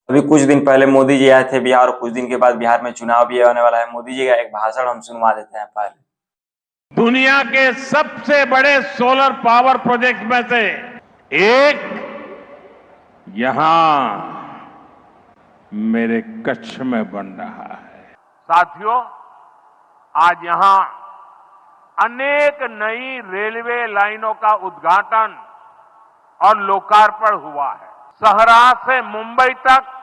अभी कुछ दिन पहले मोदी जी आए थे बिहार और कुछ दिन के बाद बिहार में चुनाव भी होने वाला है। मोदी जी का एक भाषण हम सुनवा देते हैं पहले। दुनिया के सबसे बड़े सोलर पावर प्रोजेक्ट में से एक यहां मेरे कच्छ में बन रहा है। साथियों, आज यहां अनेक नई रेलवे लाइनों का उद्घाटन और लोकार्पण हुआ है। सहरा से मुंबई तक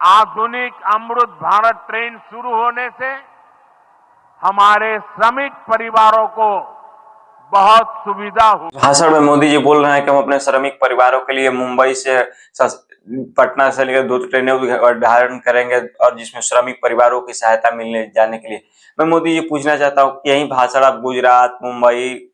आधुनिक अमृत भारत ट्रेन शुरू होने से हमारे श्रमिक परिवारों को बहुत सुविधा हुई। भाषण में मोदी जी बोल रहे हैं कि हम अपने श्रमिक परिवारों के लिए मुंबई से पटना से लेकर 2 ट्रेनें उद्घाटन करेंगे और जिसमें श्रमिक परिवारों की सहायता मिलने जाने के लिए। मैं मोदी जी पूछना चाहता हूँ कि यही भाषण आप गुजरात, मुंबई,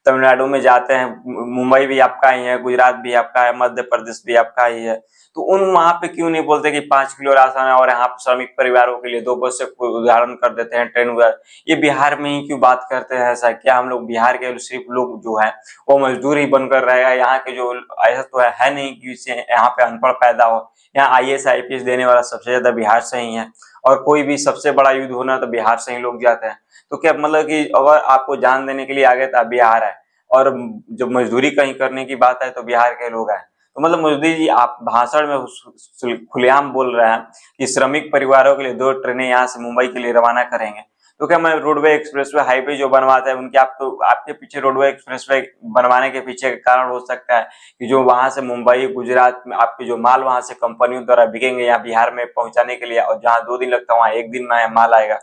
तमिलनाडु में जाते हैं। मुंबई भी आपका ही है, गुजरात भी आपका है, मध्य प्रदेश भी आपका ही है। तो उन वहां पे क्यों नहीं बोलते कि 5 किलो राशन है और यहाँ पे श्रमिक परिवारों के लिए 2 बस से उदाहरण कर देते हैं ट्रेन उदाहरण। ये बिहार में ही क्यों बात करते हैं? ऐसा क्या हम लोग बिहार के सिर्फ लोग जो है वो मजदूर ही बनकर रहेगा? यहाँ के जो ऐसा तो है नहीं कि यहाँ पे अनपढ़ पैदा हो। यहाँ IAS IPS देने वाला सबसे ज्यादा बिहार से ही है और कोई भी सबसे बड़ा युद्ध होना तो बिहार से ही लोग जाते हैं। तो क्या मतलब कि अगर आपको जान देने के लिए आगे तो बिहार है और जब मजदूरी कहीं करने की बात है तो बिहार के लोग हैं। तो मतलब मोदी जी आप भाषण में खुलेआम बोल रहे हैं कि श्रमिक परिवारों के लिए 2 ट्रेनें यहाँ से मुंबई के लिए रवाना करेंगे। तो क्या मैं रोडवे एक्सप्रेसवे हाईवे जो बनवाते हैं उनके आपके पीछे रोडवे एक्सप्रेसवे बनवाने के पीछे का कारण हो सकता है कि जो वहां से मुंबई गुजरात में आपके जो माल वहां से कंपनियों द्वारा बिकेंगे यहाँ बिहार में पहुंचाने के लिए, और जहाँ 2 दिन लगता है वहां 1 दिन में माल आएगा।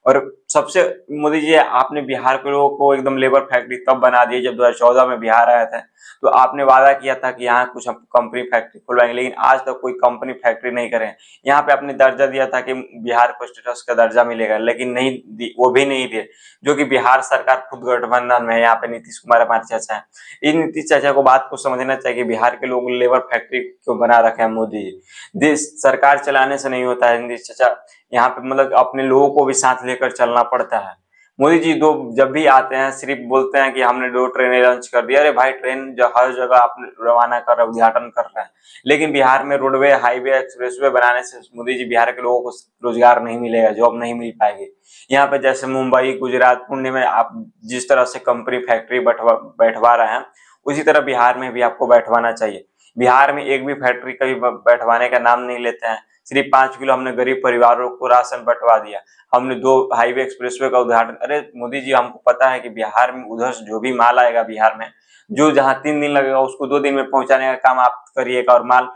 और सबसे मोदी जी आपने बिहार के लोगों को एकदम लेबर फैक्ट्री तब बना दी जब 2014 में बिहार आया था। तो आपने वादा किया था कि यहाँ कुछ हम कंपनी फैक्ट्री खुलवाएंगे, लेकिन आज तक कोई कंपनी फैक्ट्री नहीं करे। यहाँ पे आपने दर्जा दिया था कि बिहार को स्टेटस का दर्जा मिलेगा, लेकिन नहीं वो भी नहीं दिए। जो कि बिहार सरकार खुद गठबंधन में है, यहाँ पे नीतीश कुमार हमारे चाचा है। इन नीतीश चाचा को बात को समझना चाहिए कि बिहार के लोग लेबर फैक्ट्री क्यों बना रखे हैं मोदी जी। देश सरकार चलाने से नहीं होता है नीतीश चाचा, यहाँ पे मतलब अपने लोगों को भी साथ लेकर चलना पड़ता है। मोदी जी जब भी आते हैं सिर्फ बोलते हैं कि हमने 2 ट्रेनें लॉन्च कर दी। अरे भाई ट्रेन जो हर जगह आप रवाना कर रहे हैं, उद्घाटन कर रहे हैं, लेकिन बिहार में रोडवे हाईवे एक्सप्रेसवे बनाने से मोदी जी बिहार के लोगों को रोजगार नहीं मिलेगा, जॉब नहीं मिल पाएगी। यहाँ पे जैसे मुंबई गुजरात पुणे में आप जिस तरह से कंपनी फैक्ट्री बैठवा रहे हैं उसी तरह बिहार में भी आपको बैठवाना चाहिए। बिहार में एक भी फैक्ट्री कभी बैठवाने का नाम नहीं लेते हैं। सिर्फ 5 किलो हमने गरीब परिवारों को राशन बंटवा दिया, हमने 2 हाईवे एक्सप्रेसवे का उद्घाटन। अरे मोदी जी हमको पता है कि बिहार में उधर से जो भी माल आएगा बिहार में, जो जहां 3 दिन लगेगा उसको 2 दिन में पहुंचाने का काम आप करिएगा, और माल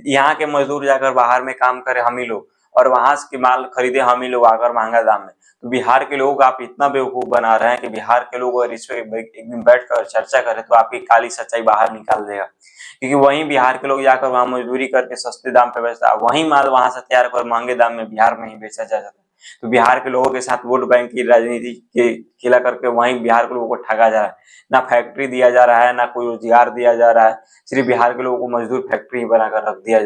यहाँ के मजदूर जाकर बाहर में काम करे हम ही लोग, और वहां से माल खरीदे हम ही लोग आकर महंगा दाम में। तो बिहार के लोग आप इतना बेवकूफ बना रहे हैं कि बिहार के लोग अगर इस पे एक दिन बैठकर चर्चा करें तो आपकी काली सच्चाई बाहर निकाल देगा। क्योंकि वहीं बिहार के लोग जाकर वहां मजदूरी करके सस्ते दाम पे बेचता है, वहीं माल वहां से तैयार कर महंगे दाम में बिहार में ही बेचा जाता है। तो बिहार के लोगों के साथ वोट बैंक की राजनीति के खेला करके वहीं बिहार के लोगों को ठगा जा रहा है। ना फैक्ट्री दिया जा रहा है, ना कोई रोजगार दिया जा रहा है, सिर्फ बिहार के लोगों को मजदूर फैक्ट्री बनाकर रख दिया जा रहा है।